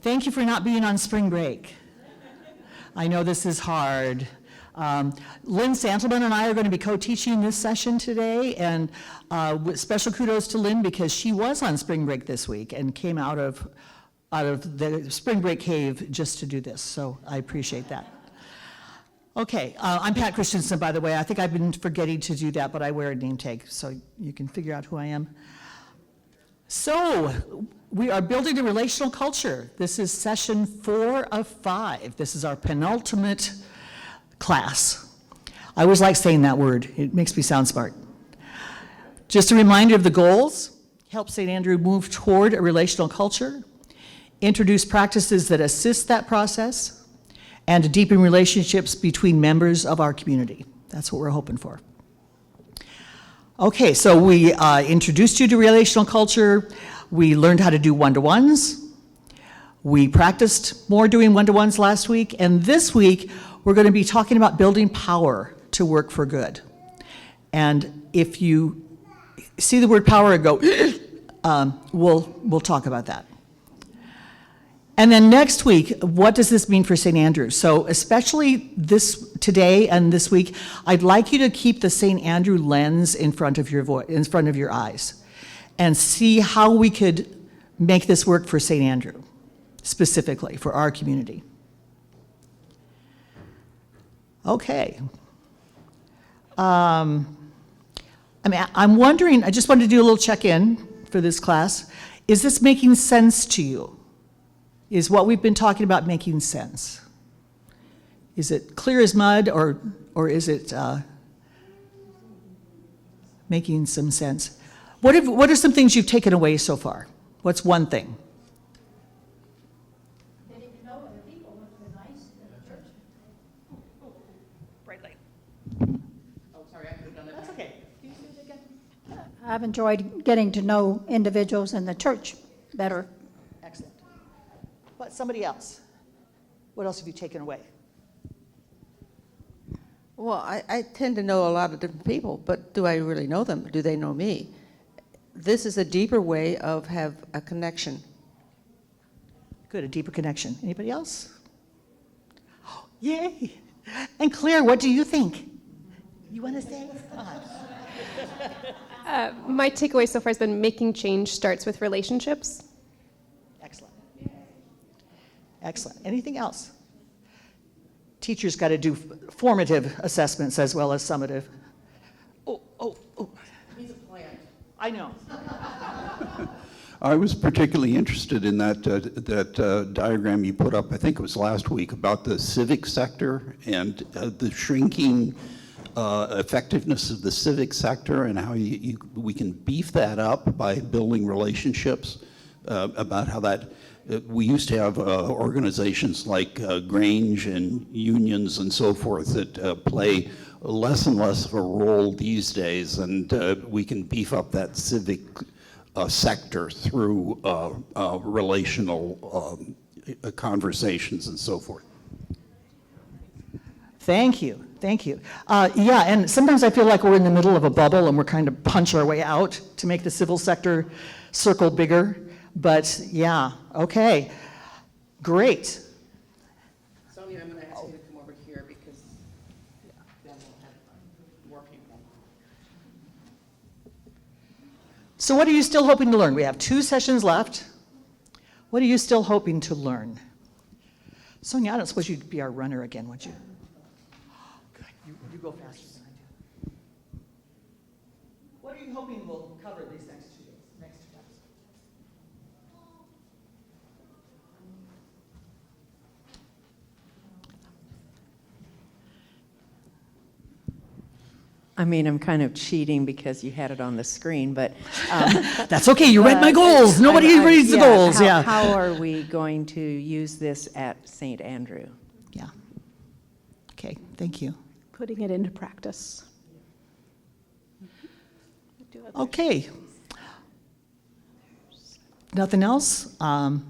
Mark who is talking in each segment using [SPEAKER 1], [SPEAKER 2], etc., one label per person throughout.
[SPEAKER 1] Thank you for not being on spring break. I know this is hard. Lynn Santelmann and I are going to be co-teaching this session today, and with special kudos to Lynn because she was on spring break this week and came out of the spring break cave just to do this, so I appreciate that. Okay, I'm Pat Christiansen, by the way. I think I've been forgetting to do that, but I wear a name tag, so you can figure out who I am. So, we are building a relational culture. This is session 4 of 5. This is our penultimate class. I always like saying that word. It makes me sound smart. Just a reminder of the goals. Help St. Andrew move toward a relational culture. Introduce practices that assist that process. And to deepen relationships between members of our community. That's what we're hoping for. Okay, so we introduced you to relational culture. We learned how to do one-to-ones. We practiced more doing one-to-ones last week, and this week we're going to be talking about building power to work for good. And if you see the word power and go, we'll talk about that. And then next week, what does this mean for St. Andrew? So especially today and this week, I'd like you to keep the St. Andrew lens in front of your eyes and see how we could make this work for St. Andrew, specifically for our community. Okay. I'm wondering, I just wanted to do a little check-in for this class. Is this making sense to you? Is what we've been talking about making sense? Is it clear as mud, or is it making some sense? What are some things you've taken away so far? What's one thing?
[SPEAKER 2] Getting to know other people, which was nice in the church.
[SPEAKER 1] Bright light.
[SPEAKER 3] Oh, sorry, I could have done it.
[SPEAKER 1] That's okay. Can you do it again?
[SPEAKER 2] I've enjoyed getting to know individuals in the church better.
[SPEAKER 1] Excellent. But somebody else. What else have you taken away?
[SPEAKER 3] Well, I tend to know a lot of different people, but do I really know them? Do they know me? This is a deeper way of have a connection.
[SPEAKER 1] Good, a deeper connection. Anybody else? Oh, yay! And Claire, what do you think? You want to say?
[SPEAKER 4] My takeaway so far has been making change starts with relationships.
[SPEAKER 1] Excellent. Excellent. Anything else? Teachers got to do formative assessments as well as summative. Oh.
[SPEAKER 3] He's a plant.
[SPEAKER 1] I know.
[SPEAKER 5] I was particularly interested in that diagram you put up, I think it was last week, about the civic sector and the shrinking effectiveness of the civic sector and how we can beef that up by building relationships, about how that we used to have organizations like Grange and unions and so forth that play less and less of a role these days, and we can beef up that civic sector through relational conversations and so forth.
[SPEAKER 1] Thank you. Yeah, and sometimes I feel like we're in the middle of a bubble and we're kind of punch our way out to make the civil sector circle bigger. But yeah, okay, great.
[SPEAKER 3] Sonia, I'm going to ask you to come over here because then we'll have more people.
[SPEAKER 1] So what are you still hoping to learn? We have 2 sessions left. What are you still hoping to learn? Sonia, I don't suppose you'd be our runner again, would you? Good, you go faster than I do. What are you hoping we'll cover these next 2 days, next 2 times?
[SPEAKER 6] I mean, I'm kind of cheating because you had it on the screen, but
[SPEAKER 1] That's okay, you read my goals. Nobody reads the goals, yeah.
[SPEAKER 6] How are we going to use this at St. Andrew?
[SPEAKER 1] Yeah. Okay, thank you.
[SPEAKER 4] Putting it into practice.
[SPEAKER 1] Okay. Nothing else? I'm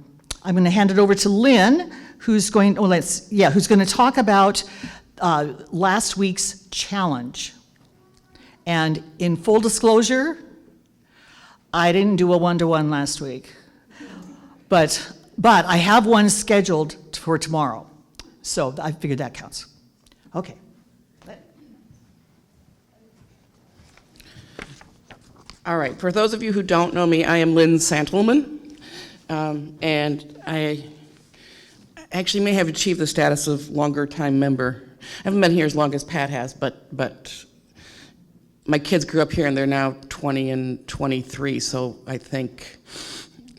[SPEAKER 1] going to hand it over to Lynn, who's going to talk about last week's challenge. And in full disclosure, I didn't do a one-to-one last week. But But I have one scheduled for tomorrow, so I figured that counts. Okay.
[SPEAKER 7] All right, for those of you who don't know me, I am Lynn Santelmann, and I actually may have achieved the status of longer time member. I haven't been here as long as Pat has, but my kids grew up here and they're now 20 and 23, so I think,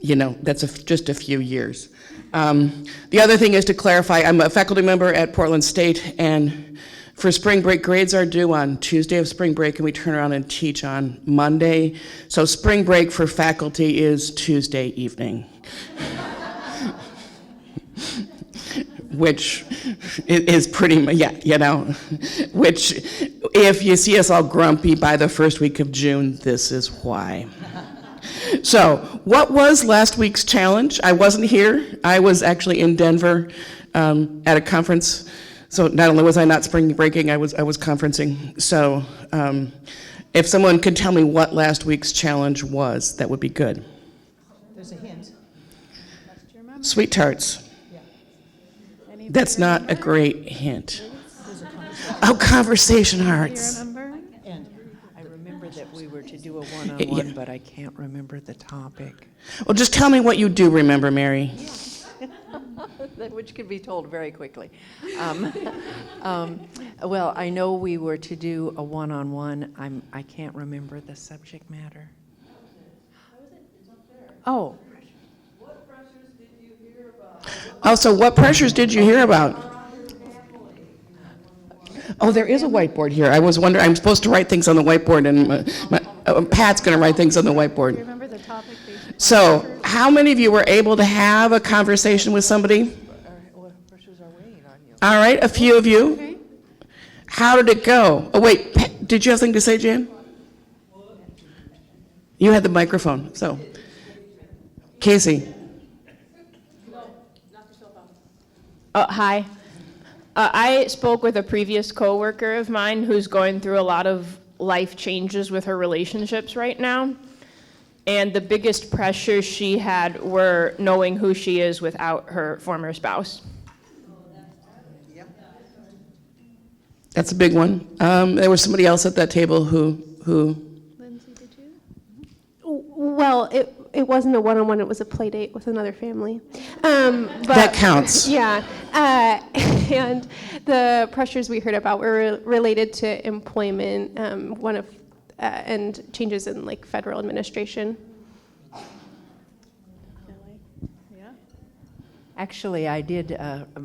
[SPEAKER 7] that's just a few years. The other thing is to clarify, I'm a faculty member at Portland State, and for spring break, grades are due on Tuesday of spring break, and we turn around and teach on Monday. So spring break for faculty is Tuesday evening. Which is pretty, which if you see us all grumpy by the first week of June, this is why. So, what was last week's challenge? I wasn't here. I was actually in Denver at a conference. So not only was I not spring breaking, I was conferencing. So if someone could tell me what last week's challenge was, that would be good.
[SPEAKER 1] There's a hint.
[SPEAKER 7] Sweet tarts. That's not a great hint. Oh, conversation hearts.
[SPEAKER 6] I remember that we were to do a one-on-one,
[SPEAKER 7] Yeah.
[SPEAKER 6] but I can't remember the topic.
[SPEAKER 7] Well, just tell me what you do remember, Mary.
[SPEAKER 6] Which can be told very quickly. Well, I know we were to do a one-on-one. I can't remember the subject matter. Oh,
[SPEAKER 7] Oh, so what pressures did you hear about? Oh, there is a whiteboard here. I was wondering, I'm supposed to write things on the whiteboard, and Pat's going to write things on the whiteboard.
[SPEAKER 4] Remember the topic?
[SPEAKER 7] So, how many of you were able to have a conversation with somebody? All right, a few of you.
[SPEAKER 4] Okay.
[SPEAKER 7] How did it go? Oh, wait, Pat, did you have something to say, Jan? You had the microphone, so. Casey.
[SPEAKER 4] Hi. I spoke with a previous coworker of mine who's going through a lot of life changes with her relationships right now. And the biggest pressure she had were knowing who she is without her former spouse.
[SPEAKER 7] That's a big one. There was somebody else at that table who.
[SPEAKER 4] Lindsay, did you?
[SPEAKER 8] Well, it wasn't a one-on-one, it was a play date with another family. But
[SPEAKER 7] That counts.
[SPEAKER 8] Yeah. And the pressures we heard about were related to employment, and changes in like federal administration.
[SPEAKER 6] actually, I did,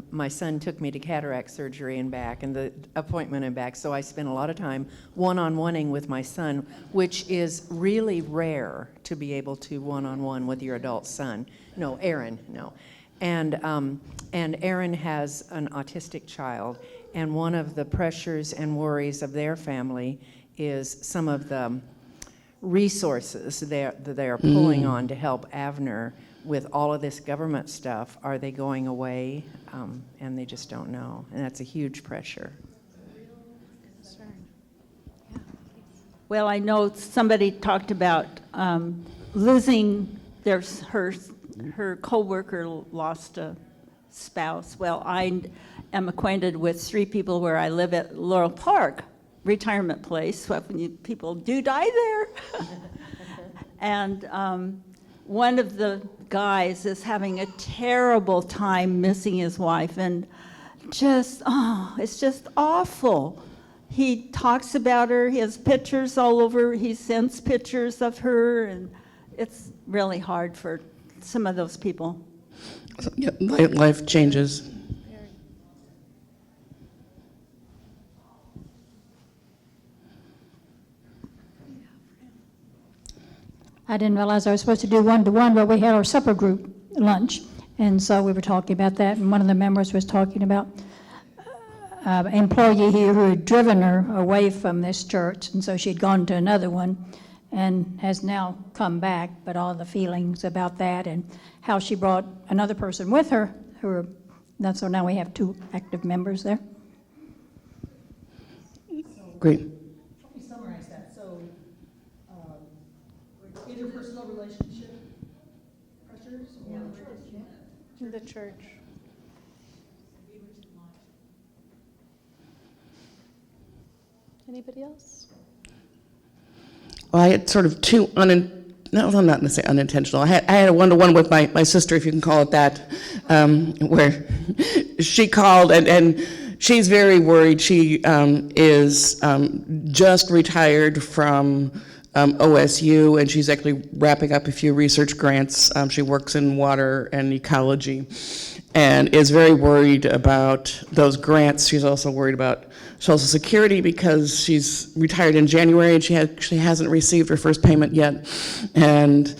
[SPEAKER 6] my son took me to cataract surgery and back, and the appointment and back, so I spent a lot of time one-on-oneing with my son, which is really rare to be able to one-on-one with your adult son. No, Aaron, no. And Aaron has an autistic child, and one of the pressures and worries of their family is some of the resources that they are pulling on to help Avner with all of this government stuff. Are they going away? And they just don't know, and that's a huge pressure.
[SPEAKER 2] Well, I know somebody talked about losing her coworker lost a spouse. Well, I am acquainted with 3 people where I live at Laurel Park retirement place. People do die there. And one of the guys is having a terrible time missing his wife, and it's just awful. He talks about her, he has pictures all over, he sends pictures of her, and it's really hard for some of those people.
[SPEAKER 7] Yeah, life changes.
[SPEAKER 2] I didn't realize I was supposed to do one-to-one, but we had our supper group lunch, and so we were talking about that, and one of the members was talking about an employee here who had driven her away from this church, and so she'd gone to another one and has now come back, but all the feelings about that and how she brought another person with her, so now we have 2 active members there.
[SPEAKER 7] Great.
[SPEAKER 1] Help me summarize that. So, interpersonal relationship pressures?
[SPEAKER 8] The church. Anybody else?
[SPEAKER 7] Well, I had sort of two no, I'm not going to say unintentional. I had a one-to-one with my sister, if you can call it that, where she called, and she's very worried. She is just retired from OSU, and she's actually wrapping up a few research grants. She works in water and ecology, and is very worried about those grants. She's also worried about Social Security because she's retired in January and she actually hasn't received her first payment yet. And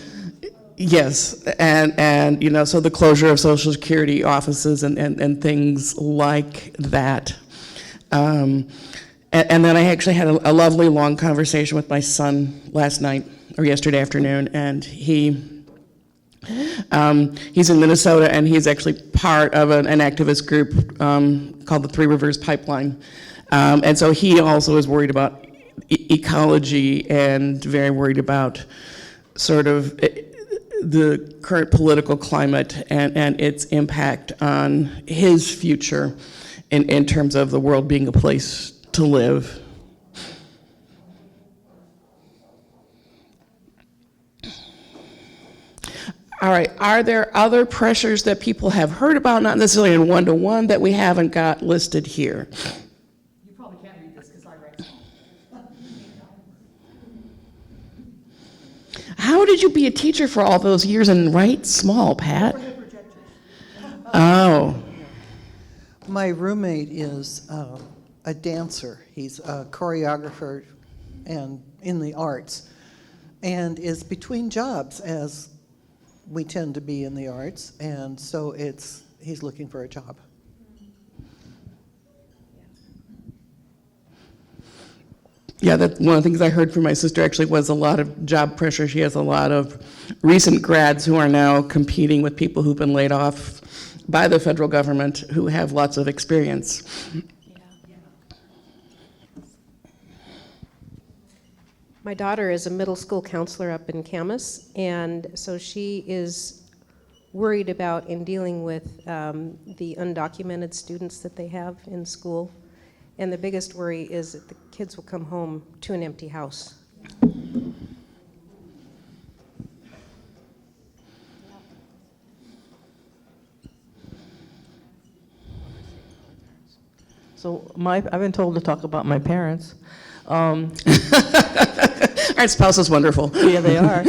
[SPEAKER 7] yes, and you know, so the closure of Social Security offices and things like that. And then I actually had a lovely long conversation with my son last night or yesterday afternoon, and he's in Minnesota, and he's actually part of an activist group called the Three Rivers Pipeline. And so he also is worried about ecology and very worried about sort of the current political climate and its impact on his future in terms of the world being a place to live. All right, are there other pressures that people have heard about, not necessarily in one-to-one, that we haven't got listed here?
[SPEAKER 1] You probably can't read this because I write small.
[SPEAKER 7] How did you be a teacher for all those years and write small, Pat? Oh.
[SPEAKER 9] My roommate is a dancer. He's a choreographer and in the arts, and is between jobs, as we tend to be in the arts, and so he's looking for a job.
[SPEAKER 7] Yeah, that's one of the things I heard from my sister actually was a lot of job pressure. She has a lot of recent grads who are now competing with people who've been laid off by the federal government who have lots of experience.
[SPEAKER 10] My daughter is a middle school counselor up in Camas, and so she is worried about in dealing with the undocumented students that they have in school. And the biggest worry is that the kids will come home to an empty house.
[SPEAKER 11] So I've been told to talk about my parents.
[SPEAKER 7] Our spouse is wonderful.
[SPEAKER 11] Yeah, they are.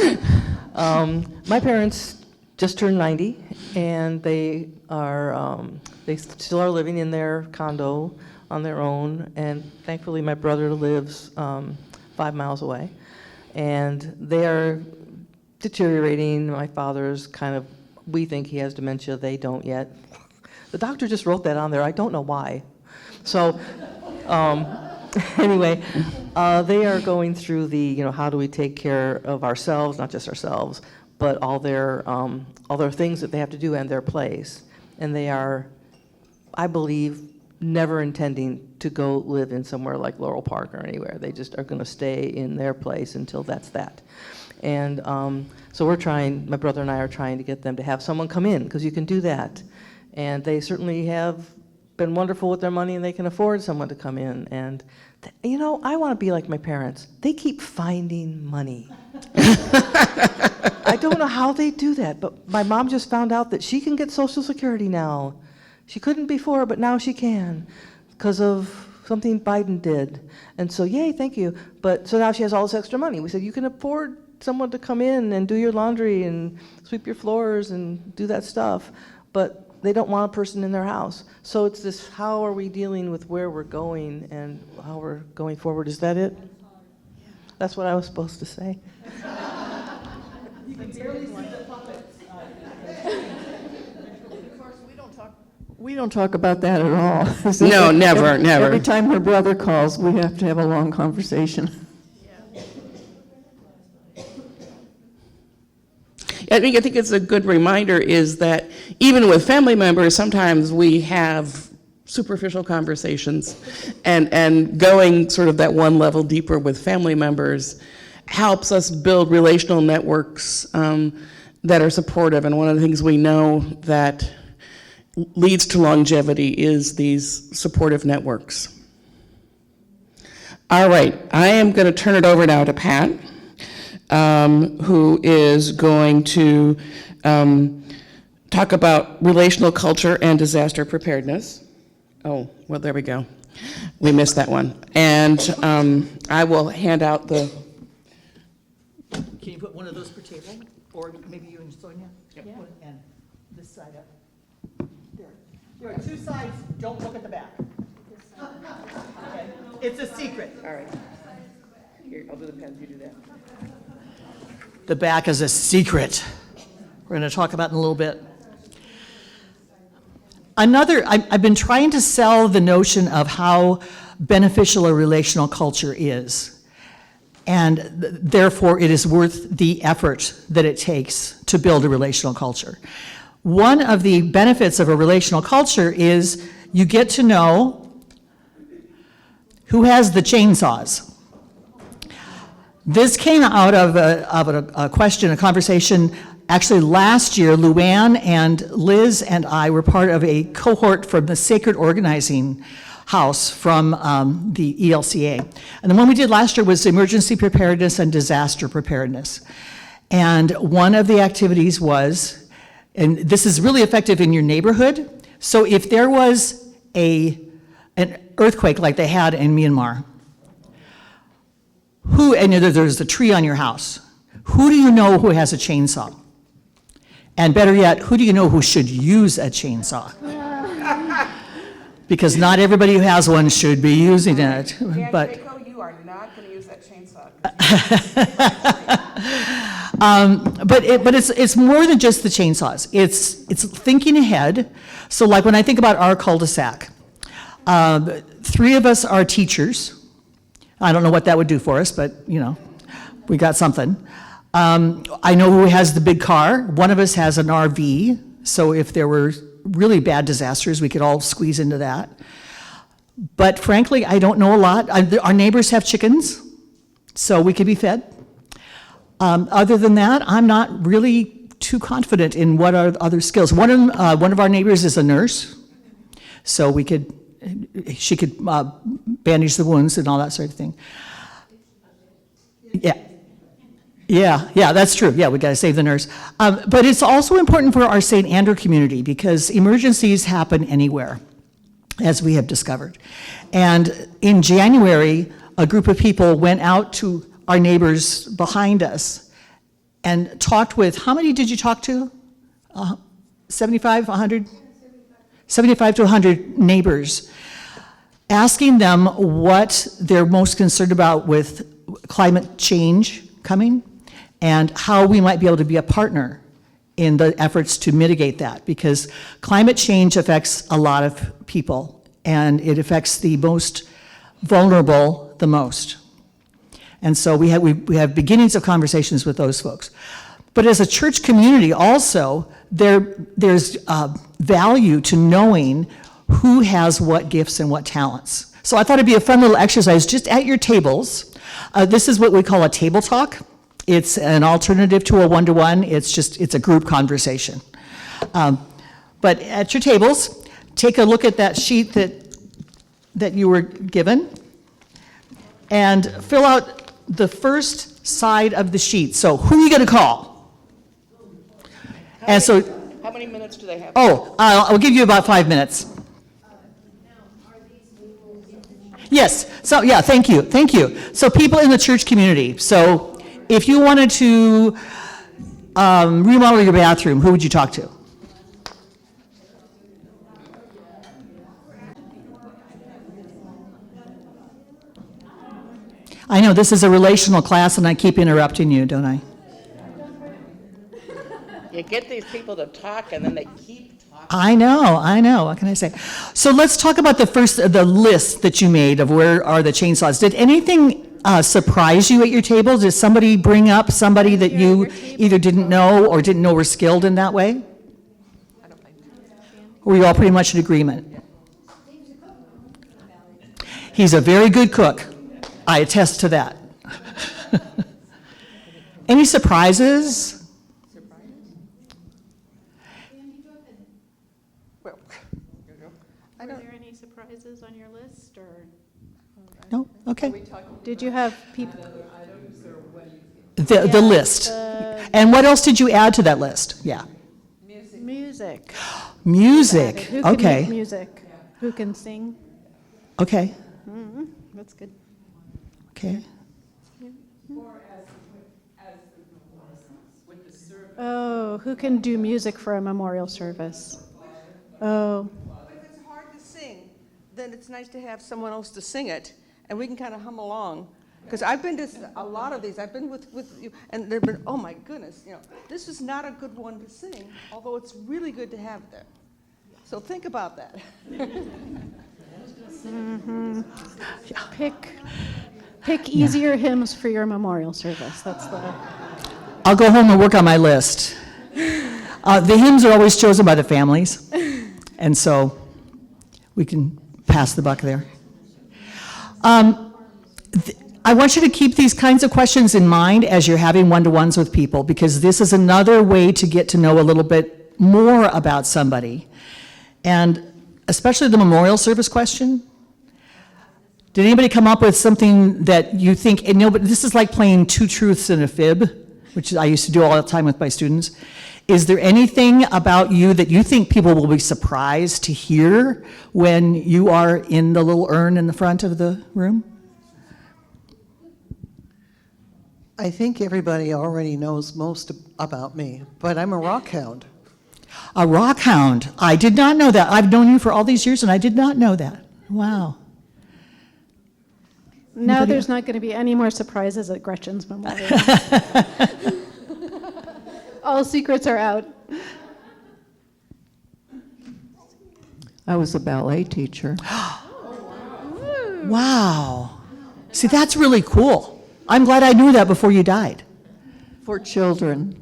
[SPEAKER 11] My parents just turned 90, and they still are living in their condo on their own, and thankfully my brother lives 5 miles away. And they are deteriorating. My father's kind of, we think he has dementia, they don't yet. The doctor just wrote that on there, I don't know why. So, anyway, they are going through the, how do we take care of ourselves, not just ourselves, but all their things that they have to do and their place. And they are, I believe, never intending to go live in somewhere like Laurel Park or anywhere. They just are going to stay in their place until that's that. And so we're trying, my brother and I are trying to get them to have someone come in, because you can do that. And they certainly have been wonderful with their money, and they can afford someone to come in. And I want to be like my parents. They keep finding money. I don't know how they do that, but my mom just found out that she can get Social Security now. She couldn't before, but now she can because of something Biden did. And so, yay, thank you. But so now she has all this extra money. We said, you can afford someone to come in and do your laundry and sweep your floors and do that stuff, but they don't want a person in their house. So it's this, how are we dealing with where we're going and how we're going forward? Is that it? That's what I was supposed to say.
[SPEAKER 1] You can barely see the puppets.
[SPEAKER 11] We don't talk about that at all.
[SPEAKER 7] No, never, never.
[SPEAKER 11] Every time her brother calls, we have to have a long conversation.
[SPEAKER 7] I think it's a good reminder is that even with family members, sometimes we have superficial conversations, and going sort of that one level deeper with family members helps us build relational networks that are supportive, and one of the things we know that leads to longevity is these supportive networks. All right, I am going to turn it over now to Pat, who is going to talk about relational culture and disaster preparedness. Oh, well, there we go. We missed that one. And I will hand out the...
[SPEAKER 1] Can you put one of those per table? Or maybe you and Sonia? Yep. And this side up. There are two sides. Don't look at the back. Okay. It's a secret.
[SPEAKER 7] All right. Here, I'll do the pens, you do that.
[SPEAKER 1] The back is a secret. We're going to talk about in a little bit. I've been trying to sell the notion of how beneficial a relational culture is. And therefore, it is worth the effort that it takes to build a relational culture. One of the benefits of a relational culture is you get to know who has the chainsaws. This came out of a question, a conversation. Actually, last year, Luann and Liz and I were part of a cohort from the Sacred Organizing House from the ELCA. And the one we did last year was emergency preparedness and disaster preparedness. And one of the activities was, and this is really effective in your neighborhood, so if there was an earthquake like they had in Myanmar, and there's a tree on your house, who do you know who has a chainsaw? And better yet, who do you know who should use a chainsaw? Because not everybody who has one should be using it. But
[SPEAKER 7] you are not going to use that chainsaw.
[SPEAKER 1] but it's more than just the chainsaws. It's thinking ahead. So like when I think about our cul-de-sac, 3 of us are teachers. I don't know what that would do for us, but we got something. I know who has the big car. One of us has an RV, so if there were really bad disasters, we could all squeeze into that. But frankly, I don't know a lot. Our neighbors have chickens, so we could be fed. Other than that, I'm not really too confident in what are other skills. One of our neighbors is a nurse, so she could bandage the wounds and all that sort of thing. Yeah, that's true. Yeah, we got to save the nurse. But it's also important for our St. Andrew community because emergencies happen anywhere, as we have discovered. And in January, a group of people went out to our neighbors behind us and talked with, how many did you talk to? 75, 100? 75 to 100 neighbors, asking them what they're most concerned about with climate change coming, and how we might be able to be a partner in the efforts to mitigate that, because climate change affects a lot of people, and it affects the most vulnerable the most. And so we have beginnings of conversations with those folks. But as a church community also, there's value to knowing who has what gifts and what talents. So I thought it'd be a fun little exercise just at your tables. This is what we call a table talk. It's an alternative to a one-to-one. It's a group conversation. But at your tables, take a look at that sheet that you were given and fill out the first side of the sheet. So who are you going to call?
[SPEAKER 7] How many minutes do they have?
[SPEAKER 1] I'll give you about 5 minutes. Yes, so yeah, thank you. So people in the church community. So if you wanted to remodel your bathroom, who would you talk to? I know this is a relational class and I keep interrupting you, don't I?
[SPEAKER 7] You get these people to talk and then they keep talking.
[SPEAKER 1] I know. What can I say? So let's talk about the list that you made of where are the chainsaws. Did anything surprise you at your table? Did somebody bring up somebody that you either didn't know or didn't know were skilled in that way? Or were you all pretty much in agreement? He's a very good cook. I attest to that. Any surprises?
[SPEAKER 3] Well,
[SPEAKER 12] Were there any surprises on your list, or?
[SPEAKER 1] No? Okay.
[SPEAKER 12] Did you have people?
[SPEAKER 1] The list. And what else did you add to that list? Yeah.
[SPEAKER 12] Music.
[SPEAKER 1] Music.
[SPEAKER 12] Who can
[SPEAKER 1] Okay.
[SPEAKER 12] make music? Who can sing?
[SPEAKER 1] Okay.
[SPEAKER 12] That's good.
[SPEAKER 1] Okay.
[SPEAKER 12] Oh, who can do music for a memorial service? Oh,
[SPEAKER 3] But if it's hard to sing, then it's nice to have someone else to sing it, and we can kind of hum along. Because I've been to a lot of these. I've been with you, and they've been, oh my goodness, this is not a good one to sing, although it's really good to have there. So think about that.
[SPEAKER 12] pick easier hymns for your memorial service. That's the.
[SPEAKER 1] I'll go home and work on my list. The hymns are always chosen by the families, and so we can pass the buck there. I want you to keep these kinds of questions in mind as you're having one-to-ones with people, because this is another way to get to know a little bit more about somebody. And especially the memorial service question. Did anybody come up with something that you think, and no, but this is like playing two truths and a fib, which I used to do all the time with my students. Is there anything about you that you think people will be surprised to hear when you are in the little urn in the front of the room?
[SPEAKER 9] I think everybody already knows most about me, but I'm a rock hound.
[SPEAKER 1] A rock hound. I did not know that. I've known you for all these years, and I did not know that. Wow.
[SPEAKER 12] Now
[SPEAKER 1] Anybody
[SPEAKER 12] there's not going to be any more surprises at Gretchen's memorial. All secrets are out.
[SPEAKER 11] I was a ballet teacher.
[SPEAKER 1] Wow. See, that's really cool. I'm glad I knew that before you died.
[SPEAKER 11] For children.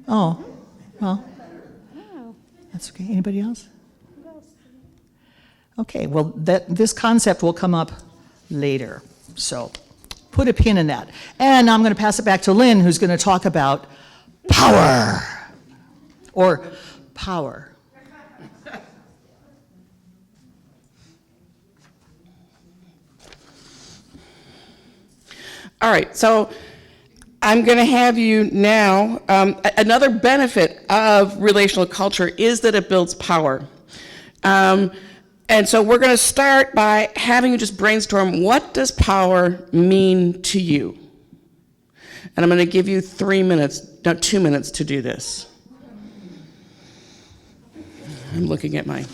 [SPEAKER 1] Oh, well, that's okay. Anybody else? Okay, well, this concept will come up later, so put a pin in that. And I'm going to pass it back to Lynn, who's going to talk about power, or power.
[SPEAKER 7] All right, so I'm going to have you now, another benefit of relational culture is that it builds power. And so we're going to start by having you just brainstorm, what does power mean to you? And I'm going to give you 2 minutes to do this. I'm looking at my,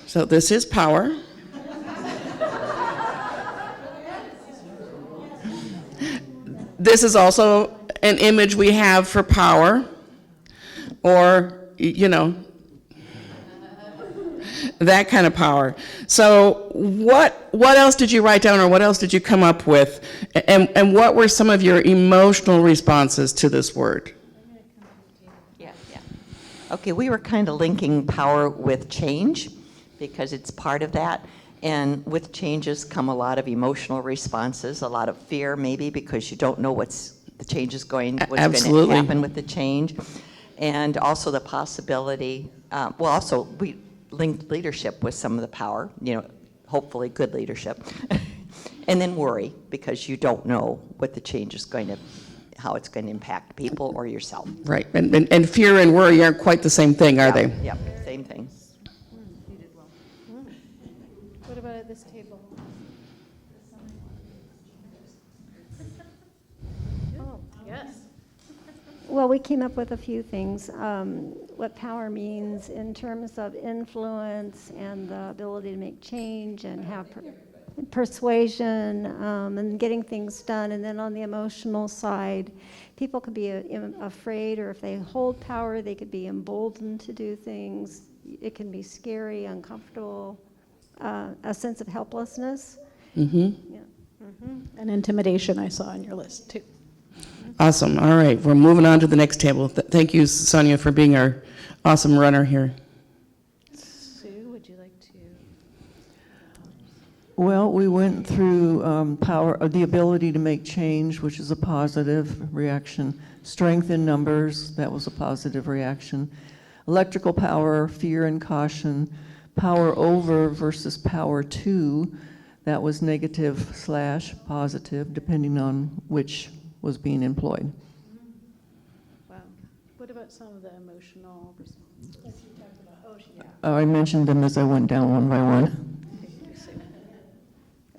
[SPEAKER 7] so this is power. This is also an image we have for power, or, that kind of power. So what else did you write down, or what else did you come up with? And what were some of your emotional responses to this word?
[SPEAKER 13] Yeah. Okay, we were kind of linking power with change, because it's part of that. And with changes come a lot of emotional responses, a lot of fear maybe, because you don't know what's going to happen with the change. And also the possibility, also we linked leadership with some of the power, hopefully good leadership. And then worry, because you don't know what the change is how it's going to impact people or yourself.
[SPEAKER 7] Right, and fear and worry aren't quite the same thing, are they?
[SPEAKER 13] Yep, same thing.
[SPEAKER 12] What about at this table? Oh, yes.
[SPEAKER 14] Well, we came up with a few things. What power means in terms of influence and the ability to make change and have persuasion and getting things done. And then on the emotional side, people could be afraid, or if they hold power, they could be emboldened to do things. It can be scary, uncomfortable. A sense of helplessness.
[SPEAKER 7] Mm-hmm.
[SPEAKER 14] Yeah.
[SPEAKER 12] Mm-hmm. And intimidation I saw on your list, too.
[SPEAKER 7] Awesome. All right, we're moving on to the next table. Thank you, Sonia, for being our awesome runner here.
[SPEAKER 12] Sue, would you like to?
[SPEAKER 11] Well, we went through power, the ability to make change, which is a positive reaction. Strength in numbers, that was a positive reaction. electrical power, fear and caution, power over versus power to, that was negative/positive, depending on which was being employed.
[SPEAKER 12] Wow. What about some of the emotional responses? Yes, you talked about,
[SPEAKER 11] I mentioned them as I went down one by one.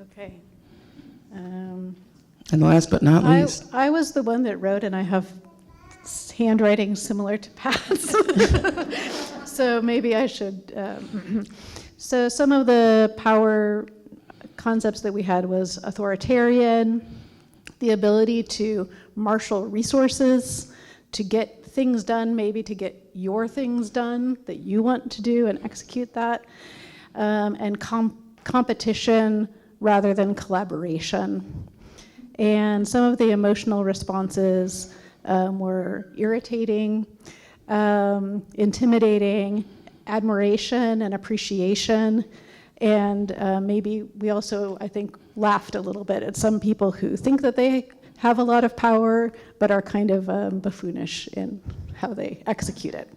[SPEAKER 12] Okay.
[SPEAKER 7] And last but not least.
[SPEAKER 12] I was the one that wrote, and I have handwriting similar to Pat's. So maybe I should. So some of the power concepts that we had was authoritarian, the ability to marshal resources, to get things done, maybe to get your things done that you want to do and execute that, and competition rather than collaboration. And some of the emotional responses were irritating, intimidating, admiration and appreciation, and maybe we also, I think, laughed a little bit at some people who think that they have a lot of power but are kind of buffoonish in how they execute it.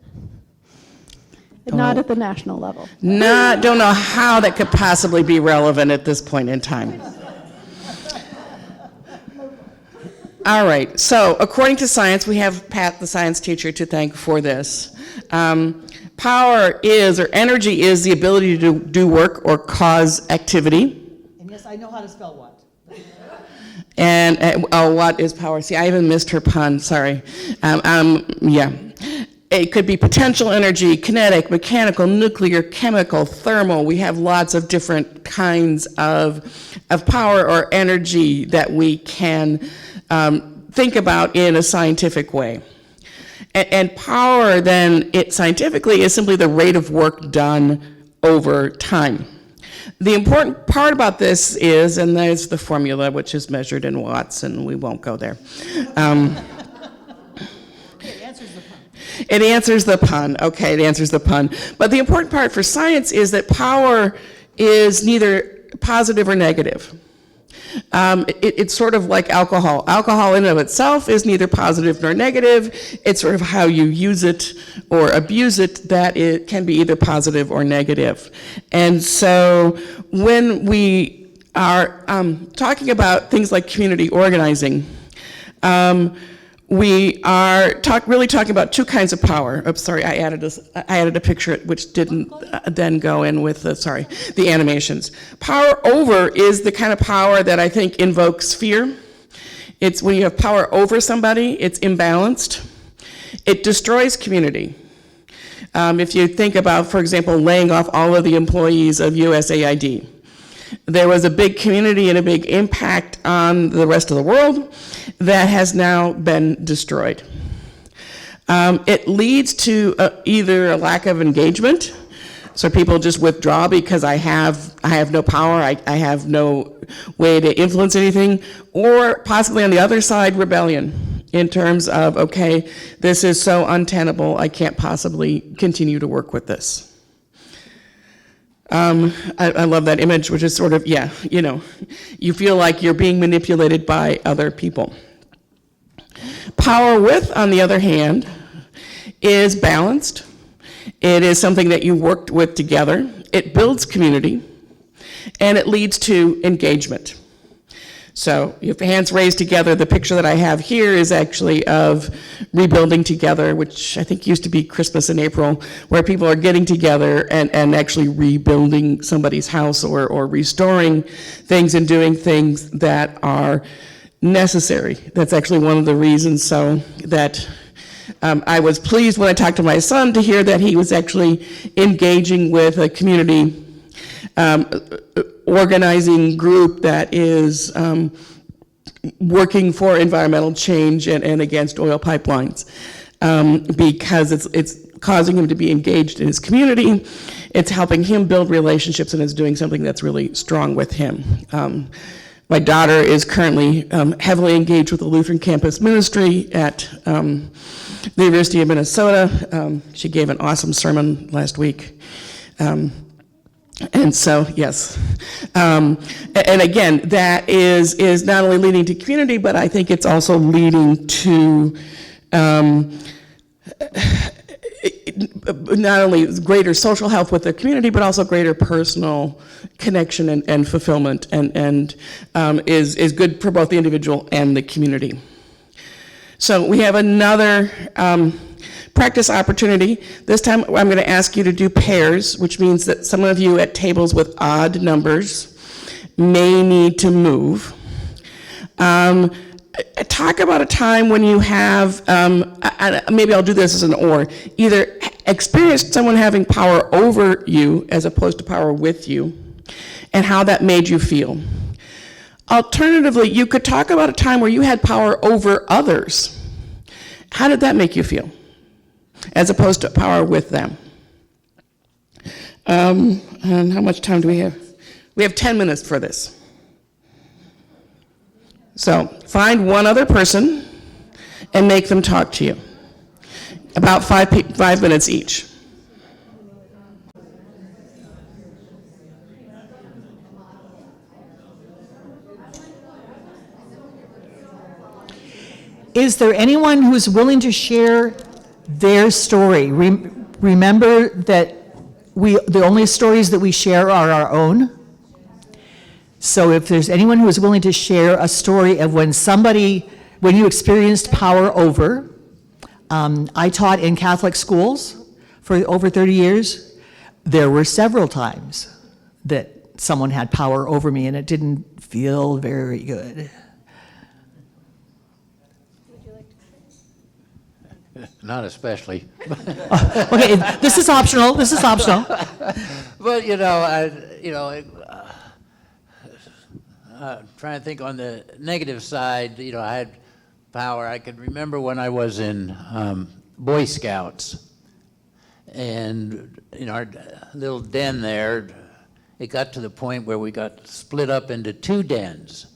[SPEAKER 12] Not at the national level.
[SPEAKER 7] Don't know how that could possibly be relevant at this point in time. All right, so according to science, we have Pat, the science teacher, to thank for this. Power is, or energy is, the ability to do work or cause activity.
[SPEAKER 1] And yes, I know how to spell what.
[SPEAKER 7] And what is power? See, I even missed her pun, sorry. Yeah. It could be potential energy, kinetic, mechanical, nuclear, chemical, thermal. We have lots of different kinds of power or energy that we can think about in a scientific way. And power then, scientifically, is simply the rate of work done over time. The important part about this is, and there's the formula, which is measured in watts, and we won't go there. It answers the pun. Okay, it answers the pun. But the important part for science is that power is neither positive or negative. It's sort of like alcohol. Alcohol in and of itself is neither positive nor negative. It's sort of how you use it or abuse it that it can be either positive or negative. And so when we are talking about things like community organizing, we are really talking about two kinds of power. Oops, sorry, I added a picture which didn't then go in with the animations. Power over is the kind of power that I think invokes fear. It's when you have power over somebody, it's imbalanced. It destroys community. If you think about, for example, laying off all of the employees of USAID, there was a big community and a big impact on the rest of the world that has now been destroyed. It leads to either a lack of engagement, so people just withdraw because I have no power, I have no way to influence anything, or possibly on the other side, rebellion, in terms of, okay, this is so untenable, I can't possibly continue to work with this. I love that image, which is sort of, you feel like you're being manipulated by other people. Power with, on the other hand, is balanced. It is something that you worked with together. It builds community, and it leads to engagement. So you have hands raised together. The picture that I have here is actually of rebuilding together, which I think used to be Christmas in April, where people are getting together and actually rebuilding somebody's house or restoring things and doing things that are necessary. That's actually one of the reasons so that I was pleased when I talked to my son to hear that he was actually engaging with a community organizing group that is working for environmental change and against oil pipelines, because it's causing him to be engaged in his community. It's helping him build relationships, and it's doing something that's really strong with him. My daughter is currently heavily engaged with the Lutheran campus ministry at the University of Minnesota. She gave an awesome sermon last week. And so, yes. And again, that is not only leading to community, but I think it's also leading to not only greater social health with the community, but also greater personal connection and fulfillment, and is good for both the individual and the community. So we have another practice opportunity. This time I'm going to ask you to do pairs, which means that some of you at tables with odd numbers may need to move. Talk about a time when you have, maybe I'll do this as an or, either experienced someone having power over you as opposed to power with you, and how that made you feel. Alternatively, you could talk about a time where you had power over others. How did that make you feel, as opposed to power with them? And how much time do we have? We have 10 minutes for this. So find one other person and make them talk to you. About 5 minutes each.
[SPEAKER 1] Is there anyone who's willing to share their story? Remember that the only stories that we share are our own. So if there's anyone who is willing to share a story of when you experienced power over, I taught in Catholic schools for over 30 years. There were several times that someone had power over me and it didn't feel very good.
[SPEAKER 15] Not especially.
[SPEAKER 1] Okay, this is optional. This is optional.
[SPEAKER 15] But trying to think on the negative side. I had power. I could remember when I was in Boy Scouts, and in our little den there, it got to the point where we got split up into 2 dens,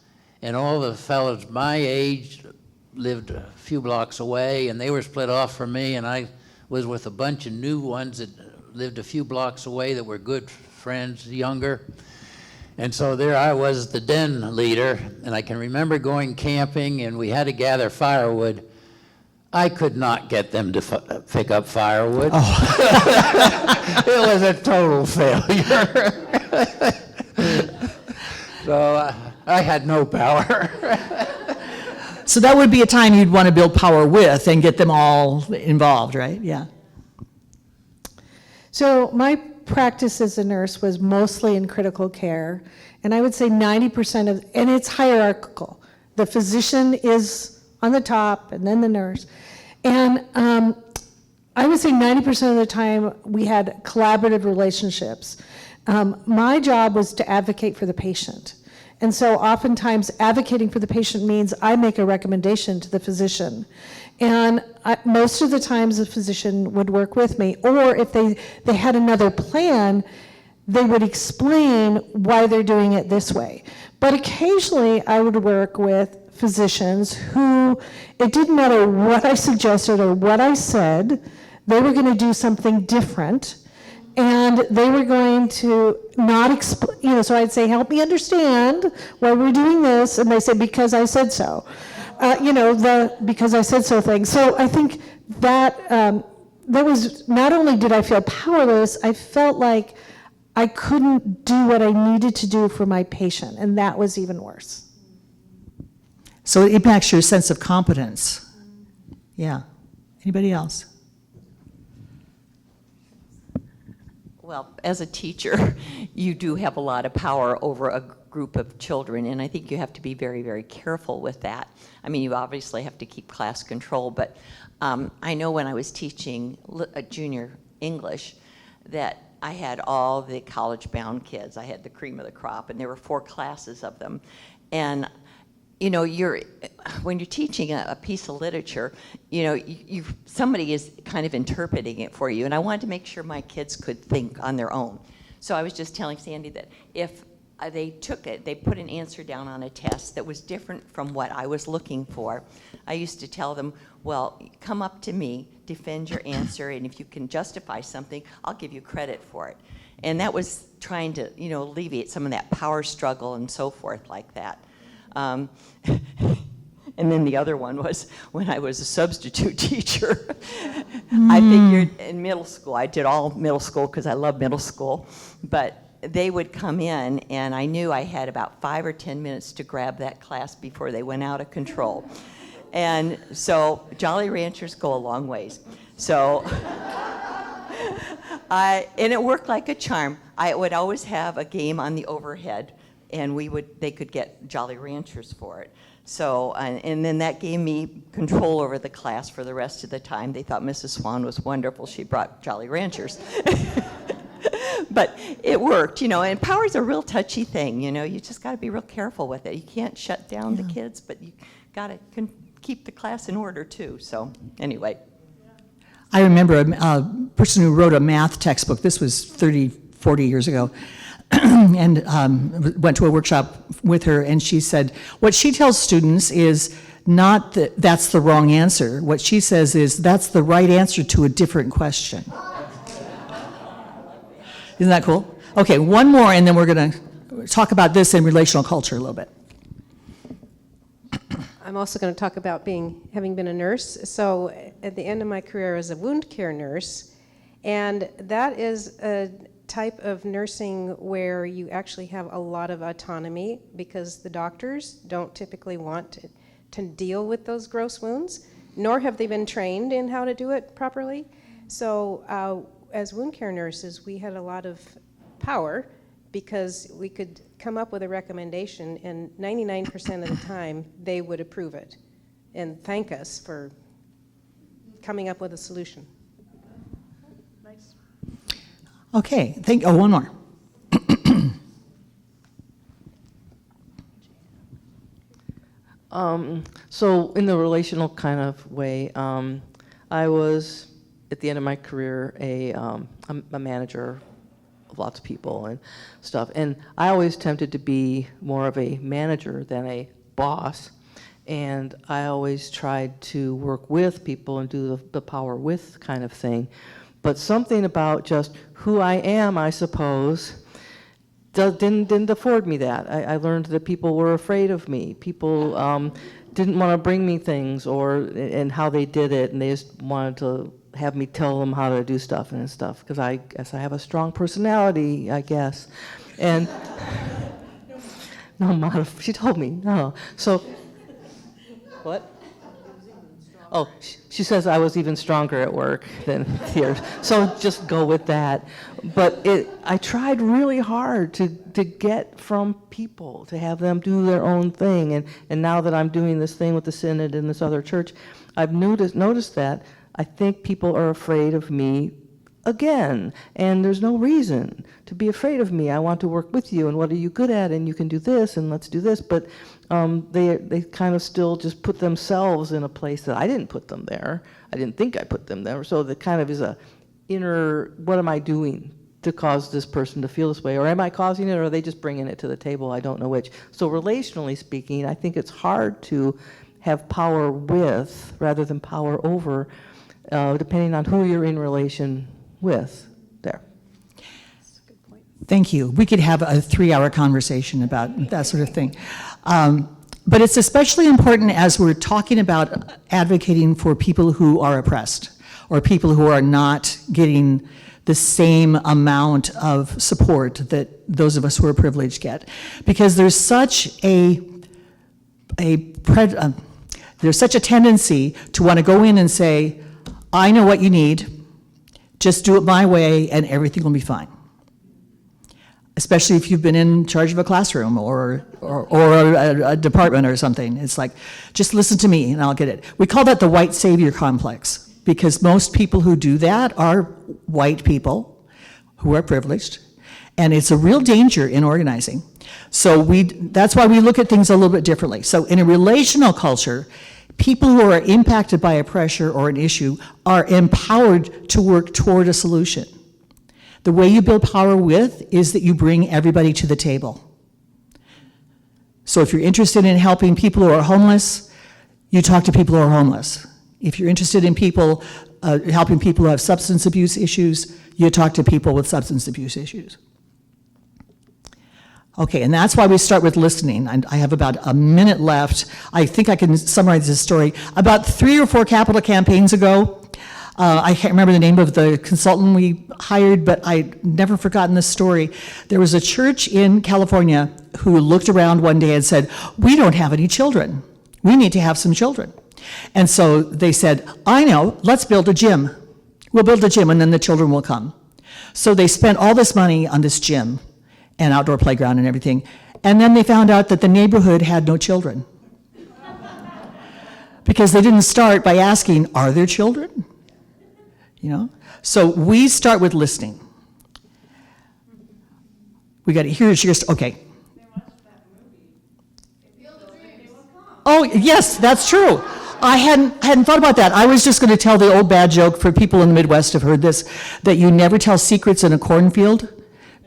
[SPEAKER 15] and all the fellows my age lived a few blocks away, and they were split off from me, and I was with a bunch of new ones that lived a few blocks away that were good friends, younger. And so there I was, the den leader, and I can remember going camping, and we had to gather firewood. I could not get them to pick up firewood. Oh. It was a total failure. So I had no power.
[SPEAKER 1] So that would be a time you'd want to build power with and get them all involved, right? Yeah.
[SPEAKER 12] So my practice as a nurse was mostly in critical care, and I would say 90% of, and it's hierarchical. The physician is on the top, and then the nurse. And I would say 90% of the time we had collaborative relationships. My job was to advocate for the patient. And so oftentimes advocating for the patient means I make a recommendation to the physician. And most of the times the physician would work with me, or if they had another plan, they would explain why they're doing it this way. But occasionally I would work with physicians who, it didn't matter what I suggested or what I said, they were going to do something different. And they were going to not explain, so I'd say, help me understand why we're doing this. And they say, because I said so. The because I said so thing. So I think that that was, not only did I feel powerless, I felt like I couldn't do what I needed to do for my patient. And that was even worse.
[SPEAKER 1] So it impacts your sense of competence. Yeah. Anybody else?
[SPEAKER 13] Well, as a teacher, you do have a lot of power over a group of children, and I think you have to be very, very careful with that. I mean, you obviously have to keep class control, but I know when I was teaching junior English that I had all the college-bound kids. I had the cream of the crop, and there were 4 classes of them. And when you're teaching a piece of literature, somebody is kind of interpreting it for you. And I wanted to make sure my kids could think on their own. So I was just telling Sandy that if they took it, they put an answer down on a test that was different from what I was looking for, I used to tell them, well, come up to me, defend your answer, and if you can justify something, I'll give you credit for it. And that was trying to, alleviate some of that power struggle and so forth like that. And then the other one was when I was a substitute teacher. I figured in middle school, I did all middle school because I love middle school, but they would come in and I knew I had about 5 or 10 minutes to grab that class before they went out of control. And so Jolly Ranchers go a long ways. So and it worked like a charm. I would always have a game on the overhead, and they could get Jolly Ranchers for it. So, and then that gave me control over the class for the rest of the time. They thought Mrs. Swan was wonderful. She brought Jolly Ranchers. But it worked, and power's a real touchy thing, You just got to be real careful with it. You can't shut down the kids, but you got to keep the class in order, too. So, anyway.
[SPEAKER 1] I remember a person who wrote a math textbook. This was 30, 40 years ago. And went to a workshop with her, and she said, what she tells students is not that that's the wrong answer. What she says is that's the right answer to a different question. Isn't that cool? Okay, one more, and then we're going to talk about this in relational culture a little bit.
[SPEAKER 10] I'm also going to talk about having been a nurse. So at the end of my career, I was a wound care nurse, and that is a type of nursing where you actually have a lot of autonomy because the doctors don't typically want to deal with those gross wounds, nor have they been trained in how to do it properly. So as wound care nurses, we had a lot of power because we could come up with a recommendation, and 99% of the time they would approve it and thank us for coming up with a solution.
[SPEAKER 1] Nice. Okay, one more.
[SPEAKER 11] So in the relational kind of way, I was, at the end of my career, a manager of lots of people and stuff. And I always tempted to be more of a manager than a boss. And I always tried to work with people and do the power with kind of thing. But something about just who I am, I suppose, didn't afford me that. I learned that people were afraid of me. People didn't want to bring me things and how they did it, and they just wanted to have me tell them how to do stuff and stuff, because I guess I have a strong personality, I guess. And no, she told me, no. So, what? Oh, she says I was even stronger at work than here. So just go with that. But I tried really hard to get from people, to have them do their own thing. And now that I'm doing this thing with the Synod and this other church, I've noticed that I think people are afraid of me again. And there's no reason to be afraid of me. I want to work with you, and what are you good at? And you can do this, and let's do this. But they kind of still just put themselves in a place that I didn't put them there. I didn't think I put them there. So that kind of is a inner, what am I doing to cause this person to feel this way? Or am I causing it, or are they just bringing it to the table? I don't know which. So relationally speaking, I think it's hard to have power with rather than power over, depending on who you're in relation with there.
[SPEAKER 1] Thank you. We could have a 3-hour conversation about that sort of thing. But it's especially important as we're talking about advocating for people who are oppressed or people who are not getting the same amount of support that those of us who are privileged get. Because there's such there's such a tendency to want to go in and say, I know what you need, just do it my way and everything will be fine. Especially if you've been in charge of a classroom or a department or something. It's like, just listen to me and I'll get it. We call that the white savior complex, because most people who do that are white people who are privileged, and it's a real danger in organizing. So that's why we look at things a little bit differently. So in a relational culture, people who are impacted by a pressure or an issue are empowered to work toward a solution. The way you build power with is that you bring everybody to the table. So if you're interested in helping people who are homeless, you talk to people who are homeless. If you're interested in helping people who have substance abuse issues, you talk to people with substance abuse issues. Okay, and that's why we start with listening. And I have about a minute left. I think I can summarize this story. About 3 or 4 capital campaigns ago, I can't remember the name of the consultant we hired, but I've never forgotten this story. There was a church in California who looked around one day and said, "We don't have any children. We need to have some children." And so they said, "I know, let's build a gym. We'll build a gym and then the children will come." So they spent all this money on this gym and outdoor playground and everything. And then they found out that the neighborhood had no children. Because they didn't start by asking, are there children? You know? So we start with listening. We got to, here's your, okay. Oh, yes, that's true. I hadn't thought about that. I was just going to tell the old bad joke, for people in the Midwest have heard this, that you never tell secrets in a cornfield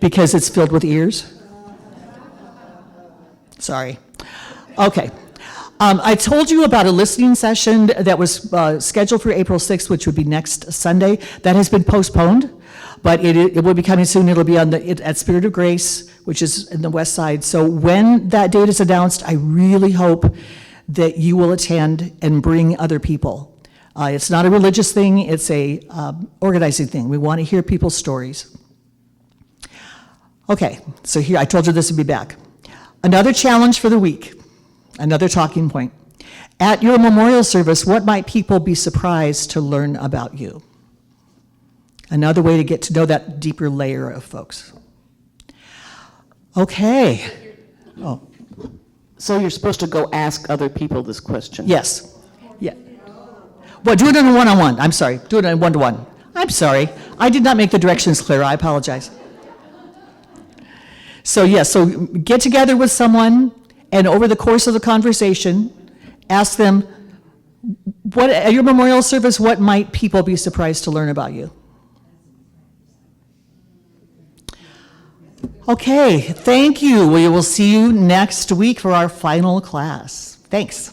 [SPEAKER 1] because it's filled with ears. Sorry. Okay. I told you about a listening session that was scheduled for April 6th, which would be next Sunday. That has been postponed, but it will be coming soon. It'll be at Spirit of Grace, which is in the west side. So when that date is announced, I really hope that you will attend and bring other people. It's not a religious thing, it's a organizing thing. We want to hear people's stories. Okay, so here, I told you this would be back. Another challenge for the week, another talking point. At your memorial service, what might people be surprised to learn about you? Another way to get to know that deeper layer of folks. Okay. Oh.
[SPEAKER 7] So you're supposed to go ask other people this question?
[SPEAKER 1] Yes. Yeah. Well, do it in a one-on-one. I'm sorry. Do it in a one-to-one. I'm sorry. I did not make the directions clear. I apologize. So yes, so get together with someone, and over the course of the conversation, ask them, what, at your memorial service, what might people be surprised to learn about you? Okay, thank you. We will see you next week for our final class. Thanks.